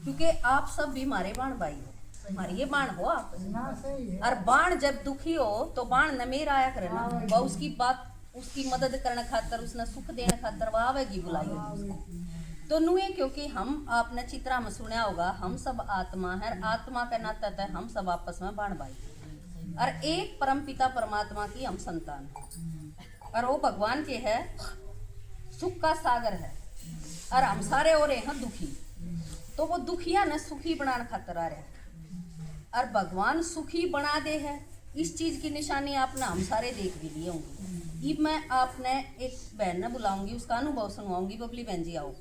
क्योंकि आप सब भी हमारे बाण भाई हो, हमारे ये बाण हो आप। और बाण जब दुखी हो तो बाण न मेरा आया करे ना, वह उसकी बात उसकी मदद करने खातर उसने सुख देने खातर वह आवेगी बुलाई तो नुए। क्योंकि हम आपने चित्रा में सुना होगा हम सब आत्मा है, आत्मा के नाते तय हम सब आपस में बाण भाई और एक परम पिता परमात्मा की हम संतान और वो भगवान के है सुख का सागर है और हम सारे हो रहे हैं दुखी। तो वो दुखिया ने सुखी बनाने खातर आ रहे और भगवान सुखी बना दे है, इस चीज की निशानी आपने हम सारे देख भी लिए होंगे। ये मैं आपने एक बहन ने बुलाऊंगी, उसका अनुभव सुनवाऊंगी। बबली बहन जी आओ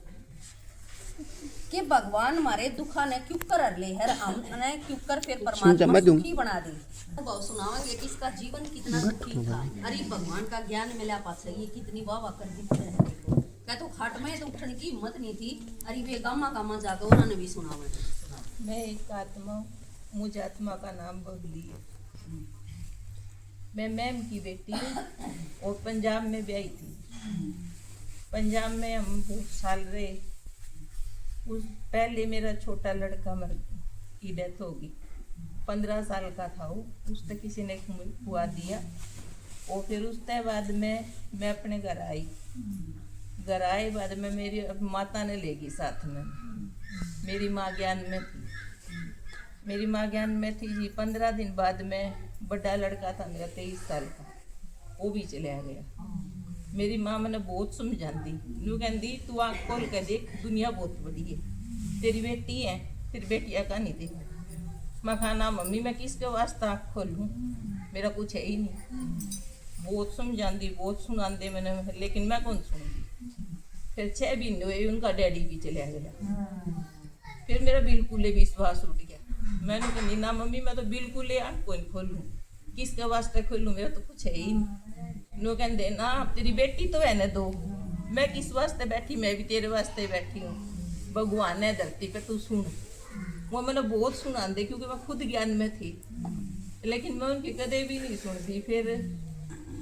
कि भगवान हमारे दुखा ने क्यों कर ले है, हमने क्यों कर फिर परमात्मा सुखी बना दे। अनुभव सुनावांगे कि इसका जीवन कितना दुखी था। अरे भगवान का ज्ञान मिला पास ये कितनी वाह वाह कर दी है। क्या तो खाट में तो उठने की हिम्मत नहीं थी। अरे वे गामा गामा जाकर उन्होंने भी सुनावा। मैं एक आत्मा, मुझ आत्मा का नाम बबली है। मैं मैम की बेटी हूँ और पंजाब में ब्याही थी। पंजाब में हम बहुत साल रहे। उस पहले मेरा छोटा लड़का मर की डेथ होगी, 15 साल का था वो, उस तक किसी ने खुआ दिया। और फिर उसके बाद मैं अपने घर आई। घर आए बाद में मेरी माता ने ले गई साथ में। मेरी माँ ज्ञान में थी, मेरी माँ ज्ञान में थी जी। 15 दिन बाद में बड़ा लड़का था मेरा 23 साल का, वो भी चला गया। मेरी माँ मैंने बहुत समझाती, यूँ कहती तू आँख खोल कर देख, दुनिया बहुत बड़ी है, तेरी बेटी है, तेरी बेटिया का नहीं देख। मैं खाना मम्मी मैं किसके वास्ते आँख खोलूँ, मेरा कुछ है ही नहीं। बहुत समझाती, बहुत सुनाते मैंने, लेकिन मैं कौन सुनती। फिर 6 महीने हुए उनका डैडी भी चला गया। फिर मेरा बिल्कुल ही विश्वास उठ गया। मैंने कहा ना मम्मी मैं तो बिल्कुल ही आँख को नहीं खोलूँ, किसके वास्ते खोलूँ, मेरा तो कुछ है ही नहीं। नो कहते ना तेरी बेटी तो है ना दो, मैं किस वास्ते बैठी, मैं भी तेरे वास्ते बैठी हूँ। भगवान है धरती पे, तू सुन। वो मैंने बहुत सुना दे क्योंकि मैं खुद ज्ञान में थी, लेकिन मैं उनकी कदे भी नहीं सुनती।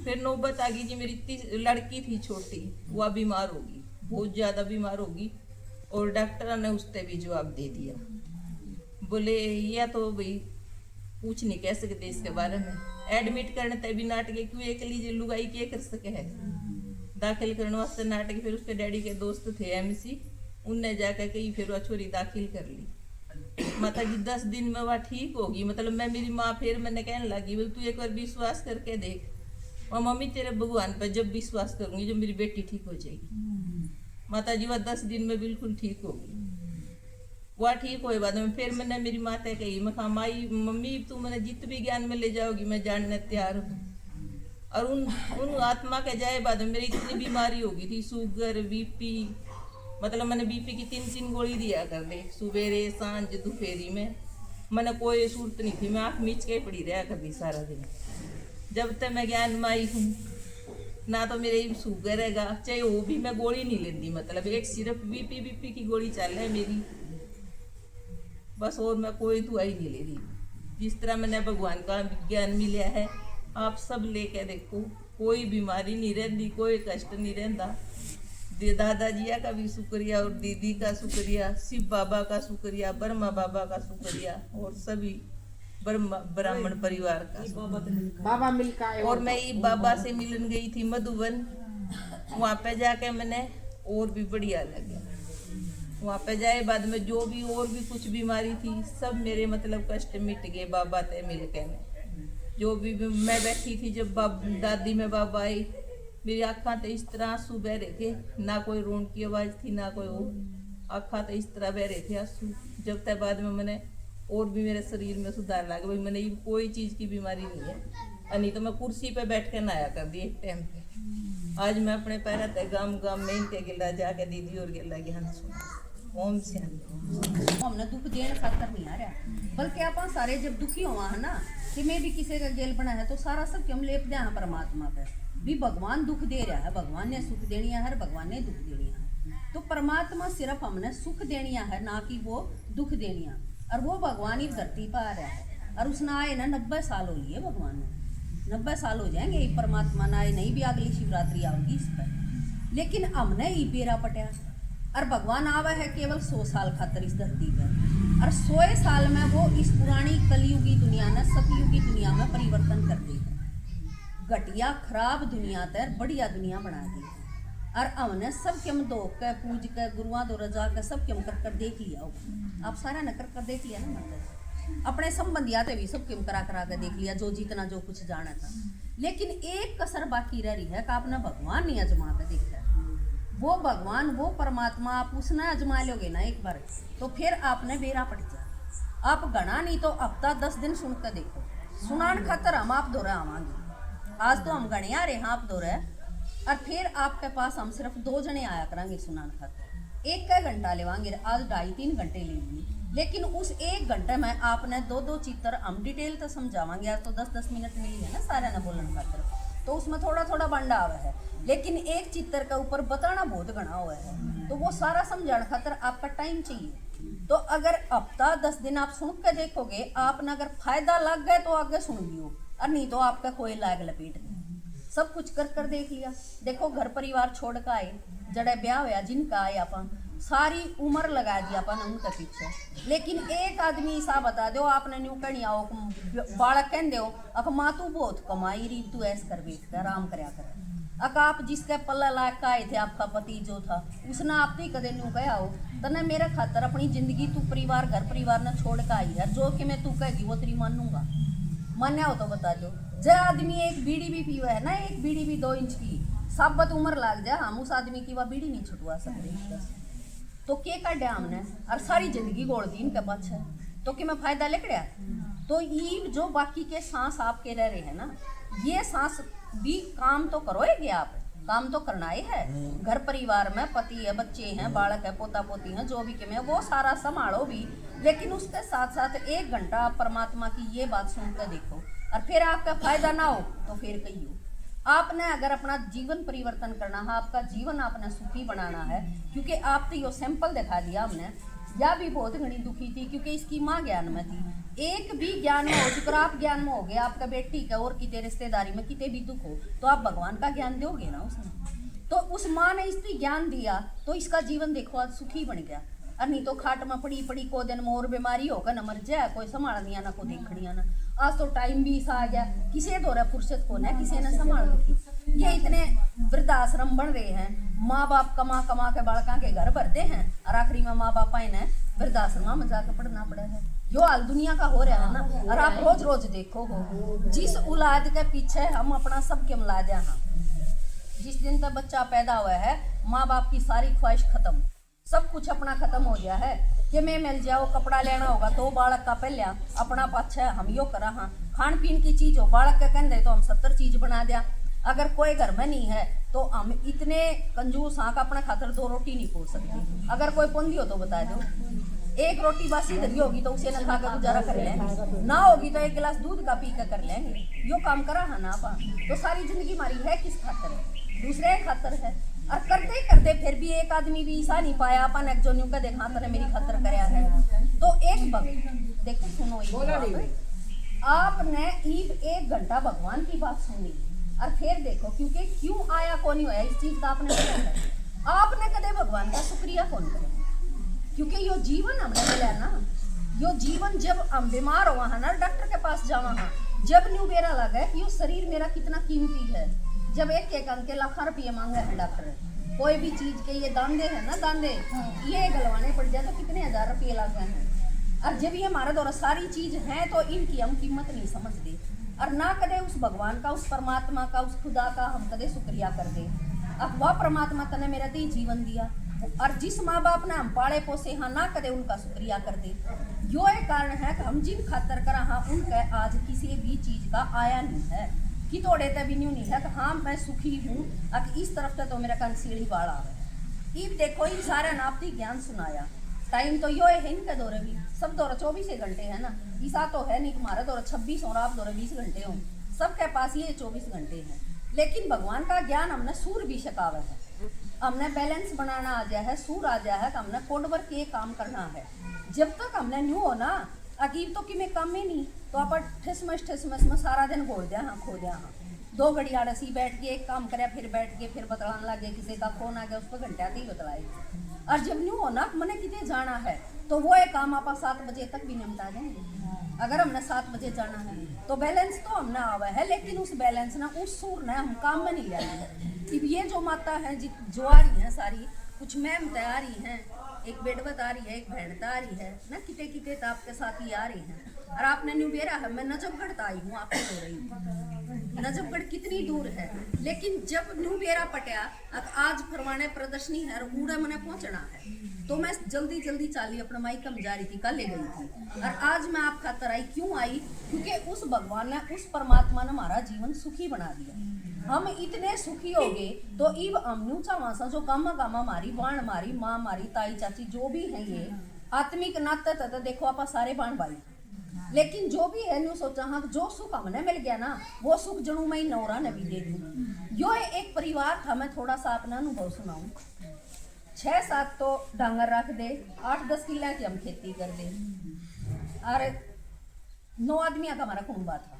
फिर नौबत आ गई जी, मेरी लड़की थी छोटी, वह बीमार होगी, बहुत ज़्यादा बीमार होगी। और डॉक्टर ने उससे भी जवाब दे दिया, बोले या तो भाई कुछ नहीं कह सकते इसके बारे में। एडमिट करने तक भी नाटक क्यों एक लीजिए लुगाई के कर सके है, दाखिल करने वास्ते नाटक। फिर उसके डैडी के दोस्त थे एमसी, उनने जाकर कही, फिर वह छोरी दाखिल कर ली। माता जी 10 दिन में वह ठीक होगी। मतलब मैं मेरी माँ फिर मैंने कहने लगी बोल तू एक बार विश्वास करके देख। और मम्मी तेरे भगवान पर जब विश्वास करूंगी जब मेरी बेटी ठीक हो जाएगी। माता जी वह 10 दिन में बिल्कुल ठीक होगी। वह ठीक हुए बाद में फिर मैंने मेरी माता कही, मैं कहा माई मम्मी तू मैंने जित भी ज्ञान में ले जाओगी मैं जानने तैयार हूँ। और उन आत्मा के जाए बाद में मेरी इतनी बीमारी हो गई थी, शुगर बीपी। मतलब मैंने बीपी की 3 गोली दिया कर दे, सवेरे सांझ दोपहरी में। मैंने कोई सूरत नहीं थी, मैं आँख मीच के पड़ी रहा कर दी सारा दिन। जब तक मैं ज्ञान में आई हूँ ना तो मेरे शुगर हैगा, चाहे वो भी मैं गोली नहीं लेती। मतलब एक सिर्फ बीपी की गोली चल है मेरी बस, और मैं कोई दवाई नहीं ले रही। जिस तरह मैंने भगवान का ज्ञान मिला है आप सब लेके देखो, कोई बीमारी नहीं रहती, कोई कष्ट नहीं रहता। दादाजिया का भी शुक्रिया और दीदी का शुक्रिया, शिव बाबा का शुक्रिया, ब्रह्मा बाबा का शुक्रिया और सभी ब्राह्मण परिवार का बाबा मिलका। और मैं ये बाबा से मिलन गई थी मधुबन, वहाँ पे जाके मैंने और भी बढ़िया लगा। वहाँ पे जाए बाद में जो भी और भी कुछ बीमारी थी सब मेरे मतलब कष्ट मिट गए बाबा से मिल के। जो भी मैं बैठी थी जब दादी में बाबा आई, मेरी आँखा तो इस तरह आंसू बह रहे थे, ना कोई रोन की आवाज़ थी ना कोई वो, आँखा तो इस तरह बह रहे थे आंसू। जब तक बाद में मैंने और भी मेरे शरीर में सुधार लगा, भाई मैंने कोई चीज़ की बीमारी नहीं है। नहीं तो मैं कुर्सी पे बैठ के नहाया कर दी एक टाइम पे। आज मैं अपने पैर तक गांव में इनके गिला जाके दीदी और गिला ज्ञान सुना। ओम शांति। हमने दुख देने खातर नहीं आ रहा, बल्कि आप सारे जब दुखी हुआ है ना कि मैं भी किसी का गेल बना है तो सारा सब क्यों लेप दिया है परमात्मा पे। भी भगवान दुख दे रहा है, भगवान ने सुख देनिया है, भगवान ने दुख देनिया है। तो परमात्मा सिर्फ हमने सुख देनिया है ना कि वो दुख देनिया। और वो भगवान ही धरती पर आ रहा है और उसने आए ना 90 साल हो लिए भगवान ने, 90 साल हो जाएंगे परमात्मा ना आए, नहीं भी अगली शिवरात्रि आओगी इस पर। लेकिन हमने ही पेरा पटिया और भगवान आवा है केवल 100 साल खातर इस धरती पर। और 100 साल में वो इस पुरानी कलयुगी दुनिया ने सतयुगी दुनिया में परिवर्तन कर दी है। घटिया खराब दुनिया तर बढ़िया दुनिया बना दी है। और हमने सब के दो के पूज के गुरुआ दो रजा के सब के कर देख लिया होगा। आप सारा न कर देख लिया ना, मतलब अपने संबंधियाते भी सब के करा के देख लिया, जो जितना जो कुछ जाना था। लेकिन एक कसर बाकी रह रही है कि आपने भगवान नहीं अजमा के देखा है। वो भगवान, वो परमात्मा आप उसने अजमा लोगे ना एक बार, तो फिर आपने बेरा पड़ जाए। आप गणा नहीं तो हफ्ता 10 दिन सुन कर देखो। सुनान खातर हम आप दो आवांगे। आज तो हम गणे आ रहे हैं आप दो, और फिर आपके पास हम सिर्फ 2 जने आया करेंगे सुनान खातर। 1 घंटा लेवांगे, आज 2.5-3 घंटे लेंगे। लेकिन उस 1 घंटे में आपने 2-2 चित्र हम डिटेल तो समझावांगे। आज तो 10-10 मिनट मिली है ना सारे ने बोलने खातर, तो उसमें थोड़ा थोड़ा बंडा आवा है। लेकिन एक चित्र के ऊपर बताना बहुत घना हुआ है, तो वो सारा समझाने खातर आपका टाइम चाहिए। तो अगर हफ्ता 10 दिन आप सुन के देखोगे, आपने अगर फायदा लग गए तो आगे सुन लियो, और नहीं तो आपका कोई लाग लपेट नहीं। सब कुछ कर देख लिया। देखो घर परिवार छोड़ कर आए, जड़े ब्याह होया जिनका आए, अपन सारी उम्र लगा दी अपन उनके पीछे। लेकिन एक आदमी सा बता दो, आपने न्यू कहीं आओ बालक कह दो अक माँ तू बहुत कमाई रही, तू ऐस कर बैठ कर आराम करया कर। अक आप जिसके पल्ला लायक आए थे, आपका पति जो था, उसने आप ही कदे न्यू कहा हो तने मेरे खातर अपनी जिंदगी तू परिवार घर परिवार ने छोड़ कर आई है, जो कि मैं तू कहेगी वो तेरी मानूंगा। मान्या हो तो बता दो। जो आदमी एक बीड़ी भी पीवा है ना, एक बीड़ी भी 2 इंच की, साबत उम्र लग जाए, हम उस आदमी की वह बीड़ी नहीं छुटवा सकते। तो के काटा हमने, और सारी जिंदगी गोड़ दी इनके पाछे, तो कि मैं फायदा लेकड़िया। तो ये जो बाकी के सांस आपके रह रहे हैं ना, ये सांस भी काम तो करोगे आप, काम तो करना ही है। घर परिवार में पति है, बच्चे हैं, बालक है, पोता पोती हैं, जो भी के में वो सारा संभालो भी। लेकिन उसके साथ साथ 1 घंटा आप परमात्मा की ये बात सुनकर देखो, और फिर आपका फायदा ना हो तो फिर कहियो। आपने अगर अपना जीवन परिवर्तन करना है, आपका जीवन आपने सुखी बनाना है, क्योंकि आप तो यो सैंपल दिखा दिया हमने। या भी बहुत घनी दुखी थी, क्योंकि इसकी माँ ज्ञान में थी, एक भी ज्ञान में हो चुका, आप ज्ञान में हो गए, आपका बेटी का और किते रिश्तेदारी में किते भी दुख हो, तो आप भगवान का ज्ञान दोगे ना उसने। तो उस माँ ने इसकी ज्ञान दिया, तो इसका जीवन देखो आज सुखी बन गया। और नहीं तो खाट में पड़ी पड़ी को दिन में और बीमारी होकर न मर जाए, कोई संभालनी आना, को देखनी आना। आज तो टाइम भी ऐसा आ गया, किसी दो फुर्सत को ना किसी ने संभाल रखी। ये इतने वृद्धाश्रम बन रहे हैं, माँ बाप कमा कमा के बालका के घर भरते हैं, और आखिरी में माँ बापा इन्हें वृद्धाश्रम में जाकर पढ़ना पड़ा है। यो हाल दुनिया का हो रहा है ना। और आप रोज रोज देखो हो, जिस औलाद के पीछे हम अपना सब के मिला दिया, हाँ जिस दिन तक बच्चा पैदा हुआ है, माँ बाप की सारी ख्वाहिश खत्म, सब कुछ अपना खत्म हो गया है। कि मैं मिल जाओ, कपड़ा लेना होगा तो बालक का पहले अपना पाछे हम यो करा। हाँ खान पीन की चीज हो, बालक के कहते तो हम 70 चीज बना दिया। अगर कोई घर में नहीं है तो हम इतने कंजूस हाँ का अपने खातर 2 रोटी नहीं पोस सकते। अगर कोई पुंजी हो तो बता दो, 1 रोटी बासी धरी होगी तो उसे न खा कर गुजारा कर लेंगे, ना होगी तो 1 गिलास दूध का पी कर लेंगे। यो काम करा है ना अपन, तो सारी जिंदगी हमारी है किस खातर है? दूसरे खातर है। और करते करते फिर भी एक आदमी भी ऐसा नहीं पाया अपन एक जो न्यू का देखा तने मेरी खातर करया है। तो एक भक्त देखो सुनो, आपने ईब 1 घंटा भगवान की बात सुनी, और फिर देखो क्योंकि क्यों आया कौन नहीं होया, इस चीज का आपने बताया। आपने कदे भगवान का शुक्रिया कौन करे? क्योंकि यो जीवन हमने मिला ना, यो जीवन जब हम बीमार हुआ है ना, डॉक्टर के पास जावा हाँ, जब न्यू बेरा लगा कि यो शरीर मेरा कितना कीमती है। जब एक अंक के लाखों रुपये मांगे हैं डॉक्टर, कोई भी चीज के ये दांदे है ना, दांदे ये गलवाने पड़ जाए तो कितने 1000 रुपये लग गए हैं। और जब ये हमारे द्वारा सारी चीज है तो इनकी हम कीमत नहीं समझते, और ना कदे उस भगवान का, उस परमात्मा का, उस खुदा का हम कदे शुक्रिया कर दे। अब वह परमात्मा तने मेरा दी जीवन दिया, और जिस माँ बाप ने हम पाले पोसे हाँ, ना कदे उनका शुक्रिया कर दे। यो एक कारण है कि हम जिन खातर करा हाँ, उनके आज किसी भी चीज का आया नहीं है कि तोड़े तभी न्यू नहीं है कि हाँ मैं सुखी हूँ। अब इस तरफ से तो मेरा कन सीढ़ी बाड़ा है। ईब देखो इन सारे नापती ज्ञान सुनाया, टाइम तो यो है इनके दौरे भी, सब दौरे 24 घंटे है ना, ईसा तो है नहीं तुम्हारा दौरे 26 और आप दौरे 20 घंटे हो, सबके पास ये 24 घंटे हैं। लेकिन भगवान का ज्ञान हमने सूर भी सिखावा है, हमने बैलेंस बनाना आ जाए है, सूर आ जाए है, हमने कोडवर के काम करना है। जब तक हमने न्यू हो ना अकीब तो कि मैं काम में नहीं, तो आप ठिसमस में सारा दिन घोड़ दिया हाँ, खो दिया हाँ। 2 घड़ी आड़सी बैठ के एक काम करे, फिर बैठ के फिर बतलाने लगे, किसी का फोन आ गया उस पर घंटे आते ही बतलाए। और जब न्यू हो ना मैंने कितने जाना है तो वो एक काम आप 7 बजे तक भी निपटा देंगे। अगर हमने 7 बजे जाना है तो बैलेंस तो हमने आवा है, लेकिन उस बैलेंस ना उस सूर ने हम काम में नहीं लाएंगे। अब ये जो माता है जो आ रही हैं सारी, कुछ मैम तैयारी हैं, एक बेडवत आ रही है, एक भेड़ता आ रही है ना, किते किते तो आपके साथ ही आ रही हैं। और आपने न्यू बेरा है, मैं नजफगढ़ तो आई हूँ, आपको हो रही हूँ। नजफगढ़ कितनी दूर है, लेकिन जब न्यू बेरा पटिया अब आज फरवाने प्रदर्शनी है और ऊड़ा मैंने पहुंचना है, तो मैं जल्दी जल्दी चाली अपना माइकम जा रही थी, कल ले गई थी। और आज मैं आप खातर आई, क्यों आई? क्योंकि उस भगवान ने, उस परमात्मा ने हमारा जीवन सुखी बना दिया। हम इतने सुखी हो गए तो इब अमनू चावासा जो गामा गामा मारी बाण मारी माँ मारी ताई चाची जो भी है, ये आत्मिक नाते तो देखो आप सारे बाण भाई, लेकिन जो भी है न्यू सोचा हाँ जो सुख हमने मिल गया ना, वो सुख जणू मैं नौरा ने भी दे दूं। यो एक परिवार था, मैं थोड़ा सा अपना अनुभव सुनाऊं। 6-7 तो डांगर रख दे, 8-10 किला की हम खेती कर दे, और 9 आदमियों का हमारा कुंबा था।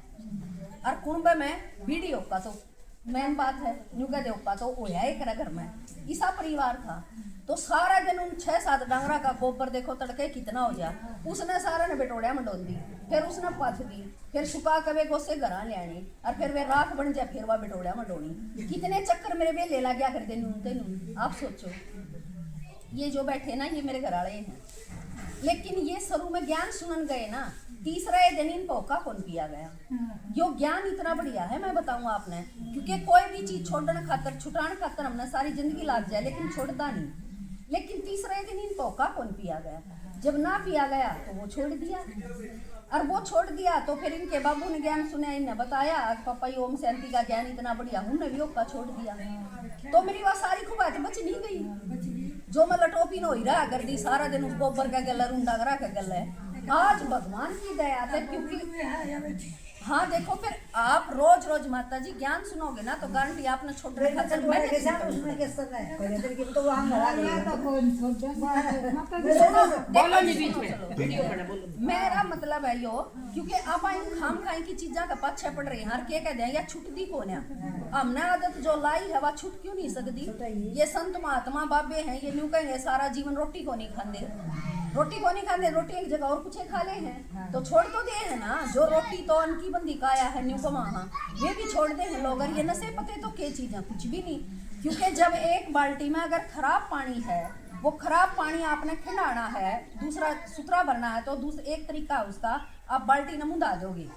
और कुंबे में वीडियो का तो मेन बात है, न्यू कह दे का तो होया एक घर में ईसा परिवार था। तो सारा दिन उन 6-7 डांगरा का गोबर देखो तड़के कितना हो गया, उसने सारा ने बेटोड़िया में डोल दी, फिर उसने पथ दी, फिर सुखा कवे गोसे घर ले आनी, और फिर वे राख बन जाए, फिर वह बेटोड़िया में डोनी। कितने चक्कर मेरे वे ले ला गया कर दे नून। आप सोचो, ये जो बैठे ना ये मेरे घर वाले हैं, लेकिन ये शुरू में ज्ञान सुनन गए ना, तीसरा दिन इन पौका कौन पिया गया। यो ज्ञान इतना बढ़िया है, मैं बताऊंगा आपने, क्योंकि कोई भी चीज छोड़ने खातर छुटाने खातर हमने सारी जिंदगी लाग जाए, लेकिन छोड़ता नहीं। लेकिन तीसरे दिन इन पौका कौन पिया गया, जब ना पिया गया तो वो छोड़ दिया, और वो छोड़ दिया तो फिर इनके बाबू ने ज्ञान सुना, इन्हें बताया पापा ये ओम शांति का ज्ञान इतना बढ़िया, उन्होंने भी ओका छोड़ दिया। तो मेरी वह सारी खुबात बच नहीं गई, जो मैं लटोपी हो ही रहा कर दी सारा दिन उस गोबर का गला रूंडा करा का गला है। आज भगवान की दया है, क्योंकि हाँ देखो, फिर आप रोज रोज माता जी ज्ञान सुनोगे ना तो गारंटी आपने छोड़ रखा है। मेरा मतलब है यो, क्योंकि आप खाम खाई की चीजा का पाछे पड़ रही हर के कह दे या छुट दी को ना, हमने आदत जो लाई है वह छुट क्यों नहीं सकती। ये संत महात्मा बाबे हैं, ये न्यू कहेंगे सारा जीवन रोटी को नहीं खाते, रोटी को नहीं खाते, रोटी एक जगह और कुछ खा ले हैं तो छोड़ तो दे है ना। जो रोटी तो अनकी बंदी काया है न्यू को वहाँ वे भी छोड़ दे हैं लोग, और ये नशे पते तो क्या चीज़ें कुछ भी नहीं। क्योंकि जब एक बाल्टी में अगर खराब पानी है, वो खराब पानी आपने खिंडाना है, दूसरा सुथरा भरना है, तो एक तरीका है उसका, आप बाल्टी में मुंदा दोगे,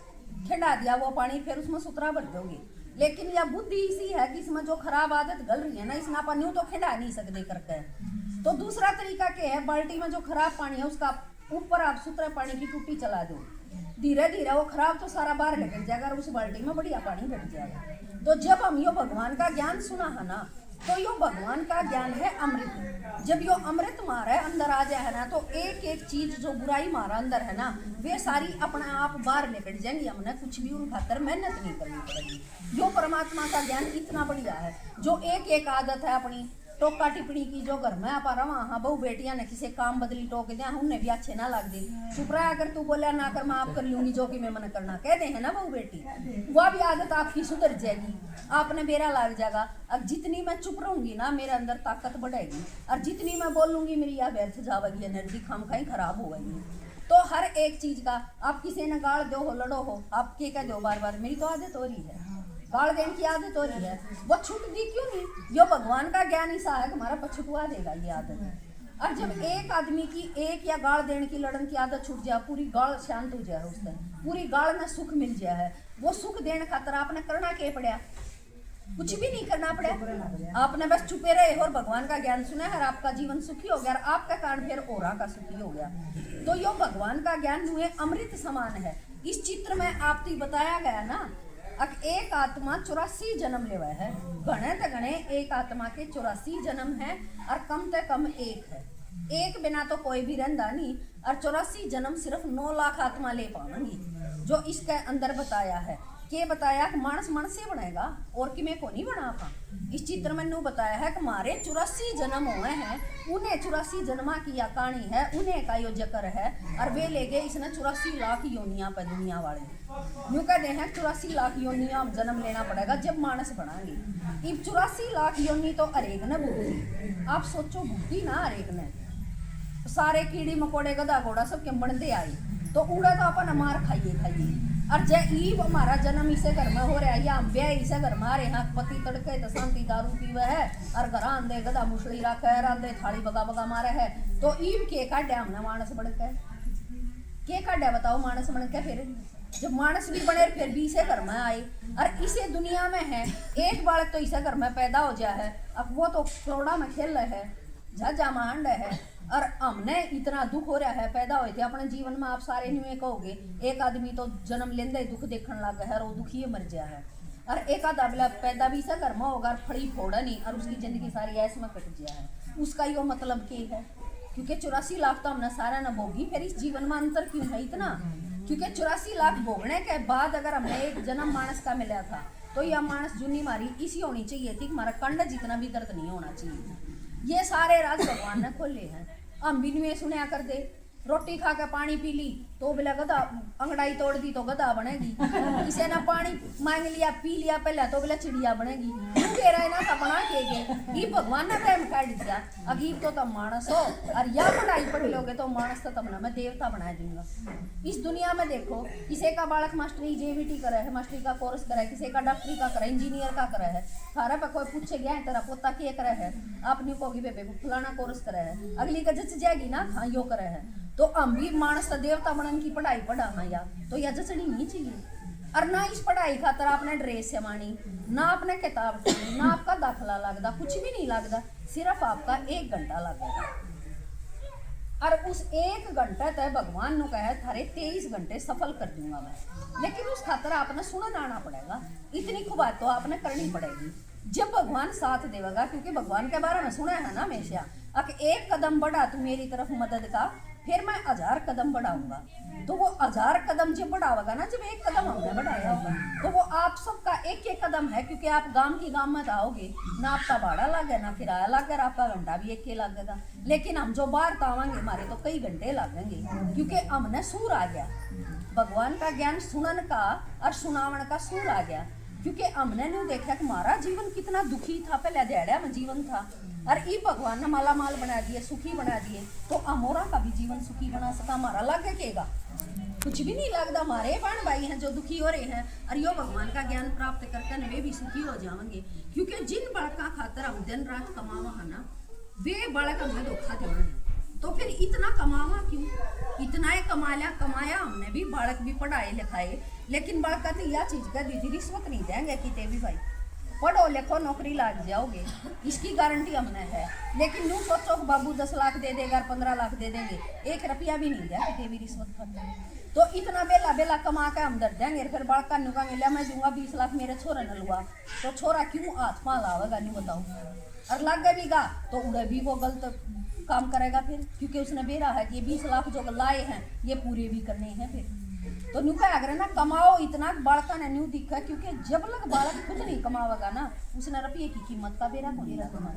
खिंडा दिया वो पानी, फिर उसमें सुथरा भर दोगे। लेकिन यह बुद्धि इसी है कि इसमें जो खराब आदत गल रही है ना, इसमें अपन यूं तो खिंडा नहीं सकते करके। तो दूसरा तरीका क्या है, बाल्टी में जो खराब पानी है उसका ऊपर आप सुथरे पानी की टूटी चला दो, धीरे धीरे वो खराब तो सारा बाहर निकल जाएगा और उस बाल्टी में बढ़िया पानी बैठ जाएगा। तो जब हम यो भगवान का ज्ञान सुना है ना, तो यो भगवान का ज्ञान है अमृत। जब यो अमृत मारा अंदर आ जाए है ना, तो एक एक चीज जो बुराई मारा अंदर है ना, वे सारी अपने आप बाहर निकल जाएंगी। हमने कुछ भी उन खातर मेहनत नहीं करनी पड़ेगी। यो परमात्मा का ज्ञान इतना बढ़िया है, जो एक एक आदत है अपनी टोका टिप्पणी की, जो घर में आप रहा हाँ बहु बेटियां ने किसी काम बदली टोक दिया, उन्हें भी अच्छे ना लग दे, चुप रहा अगर तू बोला ना कर मैं आप कर लूंगी जो कि मैं मन करना कह दे है ना बहु बेटी, वह भी आदत आपकी सुधर जाएगी, आपने बेरा लग जाएगा। अब जितनी मैं चुप रहूंगी ना, मेरे अंदर ताकत बढ़ेगी, और जितनी मैं बोलूंगी मेरी यह व्यर्थ जावेगी, एनर्जी खाम खाई खराब होगी। तो हर एक चीज का आप किसी ने गाड़ दो हो, लड़ो हो, आप क्या कह दो बार बार, मेरी तो आदत हो रही है, गाड़ देने की आदत हो रही है, वो छूट दी क्यों नहीं। यो भगवान का ज्ञान ही सा है हमारा पछुआ देगा ये आदत। और जब एक आदमी की एक या गाड़ देने की लड़न की आदत छूट जाए, पूरी गाड़ शांत हो जाए, उससे पूरी गाड़ में सुख मिल जाए है। वो सुख देने खातर आपने करना क्या पड़ा, कुछ भी नहीं करना पड़ा, आपने बस चुपे रहे और भगवान का ज्ञान सुना है और आपका जीवन सुखी हो गया, और आपका कारण फिर औरा का सुखी हो गया। तो यो भगवान का ज्ञान हुए अमृत समान है। इस चित्र में आपको बताया गया ना, एक आत्मा 84 जन्म लेवा है, घने ते घने एक आत्मा के 84 जन्म है, और कम ते कम एक है, एक बिना तो कोई भी रहंदा नहीं, और 84 जन्म सिर्फ 9 लाख आत्मा ले पाएंगी। जो इसके अंदर बताया है कि बताया कि मानस मन से बनेगा और कि मैं को नहीं बना पा। इस चित्र में नू बताया है कि हमारे 84 जन्म हुए हैं, उन्हें 84 जन्मा की या कहानी है, उन्हें का यो जिक्र है, और वे ले गए इसने 84 लाख योनिया पर दुनिया वाले यूँ कहते हैं 84 लाख योनिया जन्म लेना पड़ेगा जब मानस बनाएंगे। इब 84 लाख योनि तो अरेक ने भूखी, आप सोचो भूखी ना अरेक ने, सारे कीड़ी मकोड़े गधा घोड़ा सब के बनते आई तो उड़ा तो अपन मार खाइए और जे ईब हमारा जन्म इसे घर में हो रहा है या हम ब्याह इसे घर में आ रहे हैं पति तड़के तो शांति दारू पीवे है और घर आंदे गधा मुसली रखे है आंदे थाली बगा बगा मारे है तो ईब के काटे हमने मानस बन के काटे बताओ मानस बन के फिर जब मानस भी बने फिर भी इसे घर में आए और इसे दुनिया में है एक बालक तो इसे घर में पैदा हो जाए है अब वो तो करोड़ा में खेल रहे है जा मांड है और हमने इतना दुख हो रहा है पैदा हुए थे अपने जीवन में आप सारे न्यू कहोगे एक आदमी तो जन्म लेंदे ही दुख देखने लग गया है और वो दुखी मर गया है और एक आधा बेला पैदा भी इसे घर में होगा और फड़ी फोड़ा नहीं और उसकी जिंदगी सारी ऐसे में कट गया है उसका ही वो मतलब क्या है क्योंकि 84 लाख तो हमने सारा न भोगी फिर इस जीवन में अंतर क्यों है इतना क्योंकि 84 लाख भोगने के बाद अगर हमें एक जन्म मानस का मिला था तो यह मानस जुनी मारी इसी होनी चाहिए थी हमारा कंड जितना भी दर्द नहीं होना चाहिए ये सारे राज भगवान ने खोले हैं हम भी नुए सुनया कर दे रोटी खा के पानी पी ली तो बोला गधा अंगड़ाई तोड़ दी तो गधा बनेगी किसी ने पानी मांग लिया पी लिया पहले तो बोला चिड़िया बनेगी कह रहा है ना तो बना के गए ये भगवान ने टाइम काट दिया अगीब तो तब मानस हो और या पढ़ाई पढ़ लोगे तो मानस तो तब ना मैं देवता बना दूंगा इस दुनिया में देखो किसी का बालक मास्टरी जेवीटी करे है मास्टरी का कोर्स करे किसी का डॉक्टरी का करे इंजीनियर का करे है सारा पे कोई पूछे गया है तेरा पोता क्या करे है आप नहीं कहोगी बेबे फलाना कोर्स करे है अगली का जच जाएगी ना हाँ यो करे है तो हम भी मानस तो देवता बनन की पढ़ाई पढ़ाना या तो यह जचनी नहीं चाहिए और ना इस पढ़ाई खातर आपने ड्रेस सेवानी ना आपने किताब पढ़नी ना आपका दाखला लगता कुछ भी नहीं लगता सिर्फ आपका 1 घंटा लगेगा और उस 1 घंटे तक भगवान ने कहा थारे 23 घंटे सफल कर दूंगा मैं लेकिन उस खातर आपने सुनन आना पड़ेगा इतनी खुबात तो आपने करनी पड़ेगी जब भगवान साथ देगा क्योंकि भगवान के बारे में सुना है ना हमेशा अब 1 कदम बढ़ा तू मेरी तरफ मदद का फिर मैं 1000 कदम बढ़ाऊंगा तो वो 1000 कदम जब बढ़ावेगा ना जब 1 कदम हमने बढ़ाया होगा तो वो आप सबका एक कदम है क्योंकि आप गांव की गांव में आओगे ना आपका भाड़ा लगे ना किराया लगे आपका घंटा भी एक लगेगा लेकिन हम जो बाहर आवांगे हमारे तो कई घंटे लगेंगे क्योंकि हमने सूर आ गया भगवान का ज्ञान सुनन का और सुनावन का सूर आ गया क्योंकि हमने नहीं देखा कि हमारा जीवन कितना दुखी था पहले दिहाड़ा में जीवन था और ये भगवान ने माला माल बना दिए सुखी बना दिए तो अमोरा का भी जीवन सुखी बना सका हमारा लागे केगा कुछ भी नहीं लगता हमारे बहन भाई हैं जो दुखी हो रहे हैं और यो भगवान का ज्ञान प्राप्त करके वे भी सुखी हो जाएंगे क्योंकि जिन बालका खातर हम दिन रात कमावा है ना वे बालक हमें धोखा दे रहे हैं तो फिर इतना कमावा क्यों इतना ही कमाया हमने भी बालक भी पढ़ाए लिखाए लेकिन बालका तो यह चीज का दी रिश्वत नहीं देंगे किते भी भाई पढ़ो लिखो नौकरी लग जाओगे इसकी गारंटी हमने है लेकिन यूँ सोचो कि बाबू 10 लाख दे देगा 15 लाख दे देंगे 1 रुपया भी नहीं देगा किते भी रिश्वत करते तो इतना बेला कमा के हम दर देंगे फिर बड़का नुका मिला मैं दूंगा 20 लाख मेरे छोरे ने लुआ तो छोरा क्यों हाथ पा लावेगा नहीं बताओ और लग भी गा तो उड़े भी वो गलत काम करेगा फिर क्योंकि उसने बेरा है कि ये 20 लाख जो लाए हैं ये पूरे भी करने हैं फिर तो न्यू का अगर ना कमाओ इतना बालका ने न्यू दिखा क्योंकि जब लग बालक खुद नहीं कमावेगा ना उसने रुपये की कीमत का बेरा को नहीं रखना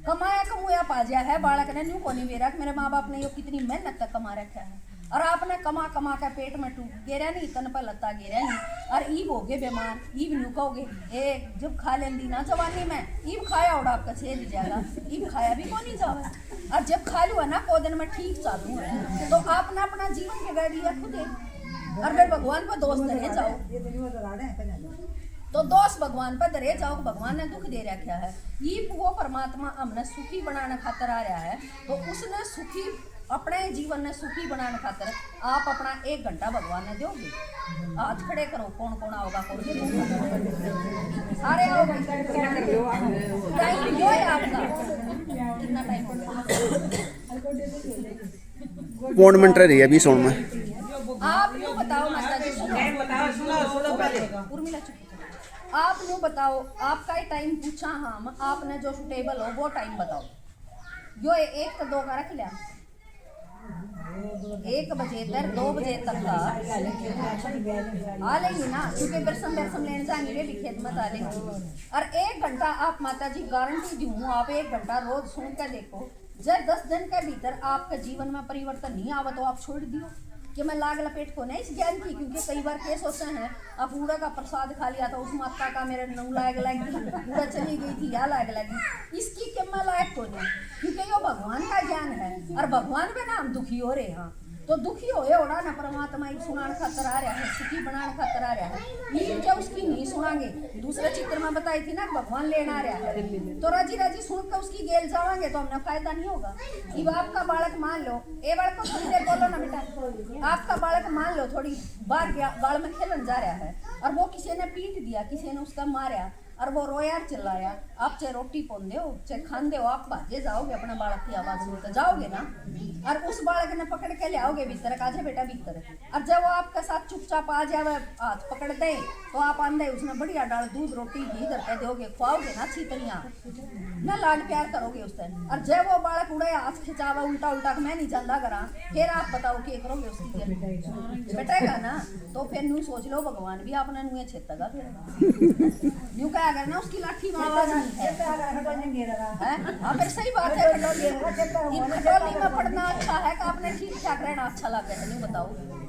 कमाया कमुया पा जाया है बालक ने न्यू को नहीं बेरा मेरे माँ बाप ने यो कितनी मेहनत तक कमा रखा है और आपने कमा के पेट में टूट गेरा नहीं तन पर लत्ता गेरा नहीं और ईब हो गए बीमार ईब न्यू कहोगे ए जब खा लेंदी ना जवानी में ईब खाया उड़ा आपका छेद जाएगा ईब खाया भी को नहीं जावे और जब खा लू है ना को दिन में ठीक चालू है तो आपने अपना जीवन बिगाड़ लिया खुद और फिर भगवान पर दोष धरे जाओ तो दोष भगवान पर धरे जाओ भगवान ने दुख दे रखा है ये वो परमात्मा हमने सुखी बनाने खातर आ रहा है तो उसने सुखी अपने जीवन ने सुखी बनाने खातर आप अपना 1 घंटा भगवान ने दोगे आज खड़े करो कौन कौन आओगा कौन सारे आओगे टाइम जो है आपका कितना टाइम हो गया कौन मिनट रही है 20 में आप यूँ बताओ माता जी सुनो पहले उर्मिला चुप आप यूँ बताओ आपका ही टाइम पूछा हम आपने जो सुटेबल हो वो टाइम बताओ जो 1 तो 2 का रख लिया 1 बजे तक 2 बजे तक का आ लेंगी ना क्योंकि बरसम लेने जाएंगे वे भी खिदमत आ लेंगी और 1 घंटा आप माता जी गारंटी दूँ आप 1 घंटा रोज सुन कर देखो जब 10 दिन के भीतर आपके जीवन में परिवर्तन नहीं आवा तो आप छोड़ दियो कि मैं लाग लपेट को नहीं इस ज्ञान की, क्योंकि कई बार केस होते हैं अब पूरा का प्रसाद खा लिया तो उस माता का मेरे नौ लाग लगी, पूरा चली गई थी या लाग लगी, इसकी कि मैं लायक को नहीं, क्योंकि ये भगवान का ज्ञान है और भगवान में ना हम दुखी हो रहे हैं, तो दुखी होए होना ना परमात्मा एक सुनान खातर आ रहा है, सुखी बनाने खातर आ रहा है, ये क्या उसकी नहीं सुनांगे। दूसरे चित्र में बताई थी ना भगवान लेना आ रहा है, तो राजी राजी सुन कर उसकी गेल जावांगे तो हमने फायदा नहीं होगा। अब आपका बालक मान लो, ए बालक को थोड़ी देर बोलो ना बेटा, आपका बालक मान लो थोड़ी बार गाड़ में खेलन जा रहा है और वो किसी ने पीट दिया, किसी ने उसका मारा और वो रोया चिल्लाया, आप चाहे रोटी पौन दो चाहे खान दो, आप भाजे जाओगे अपने बालक की आवाज सुनकर जाओगे ना, और उस बालक ने पकड़ के ले आओगे भीतर, काजे बेटा भीतर, और जब वो आपके साथ चुपचाप आ जाए हाथ पकड़ दे तो आप आंधे उसने बढ़िया डाल दूध रोटी घी करके दोगे, खुआओगे ना छीतरियाँ ना, लाड प्यार करोगे उससे, और जब वो बालक उड़े हाथ खिंचावा उल्टा उल्टा मैं नहीं चलता करा, फिर आप बताओ क्या करोगे उसकी, बेटेगा ना, तो फिर नू सोच लो भगवान भी आपने नुए छेतेगा, फिर न्यू क्या अगर ना उसकी लाठी में आवाज नहीं है, हाँ फिर सही बात है, खटोली में पढ़ना अच्छा है कि आपने ठीक ठाक रहना अच्छा लगे है, नहीं बताओ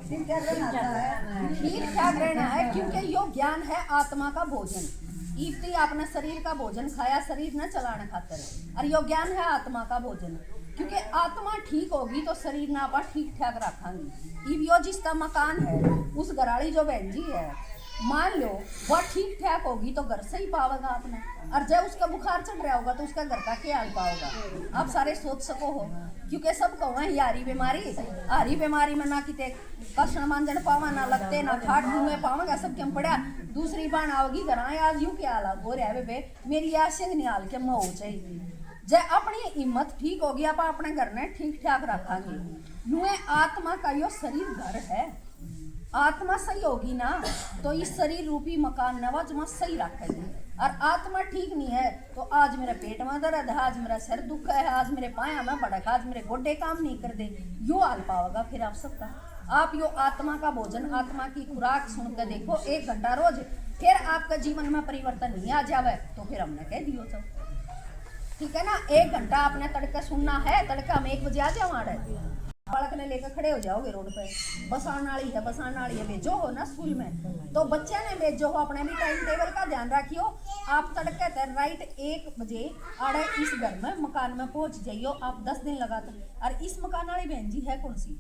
ठीक ठाक रहना है, क्योंकि यो ज्ञान है आत्मा का भोजन, इफ्ती आपने शरीर का भोजन खाया शरीर न चलाने खातर, और यो ज्ञान है आत्मा का भोजन, क्योंकि आत्मा ठीक होगी तो शरीर ना आप ठीक ठाक रखेंगे। इब यो जिसका मकान है उस घराड़ी जो बहन जी है, मान लो वह ठीक ठाक होगी तो घर से ही पाओगा आपने, और जब उसका बुखार चढ़ रहा होगा तो उसका घर का क्या हाल पाओगा, आप सारे सोच सको हो, क्योंकि सब कहो है यारी बीमारी में ना किते कष्ण मांजन पावा ना लगते ना खाट घूमे पावागा, सब क्यों पड़ा, दूसरी बाण आओगी घर आज यूं क्या हाल हो रहा है बे, मेरी आशंग नहीं हाल के मो चाहिए, जब अपनी हिम्मत ठीक होगी आप अपने घर में ठीक ठाक रखेंगे, नुए आत्मा का यो शरीर घर है, आत्मा सही होगी ना तो इस शरीर रूपी मकान नवाज में सही रखेगी, और आत्मा ठीक नहीं है तो आज मेरे पेट में दर्द है, आज मेरा सिर दुख है, आज मेरे पाया में भड़क, आज मेरे गोड्डे काम नहीं कर दे, यो हाल पाओगा फिर आप सबका। आप यो आत्मा का भोजन आत्मा की खुराक सुनकर देखो 1 घंटा रोज, फिर आपका जीवन में परिवर्तन नहीं आ जावे तो फिर हमने कह दियो सब ठीक है ना। 1 घंटा आपने तड़का सुनना है, तड़का हम 1 बजे आ जाओ, बालक ने लेकर खड़े हो जाओगे रोड पे, बस आने वाली है भेजो हो ना स्कूल में, तो बच्चे ने भेजो हो, अपने भी टाइम टेबल का ध्यान रखियो, आप तड़के तक राइट 1 बजे आड़े इस घर में मकान में पहुंच जाइयो, आप 10 दिन लगा, और इस मकान वाली बहन जी है कौन सी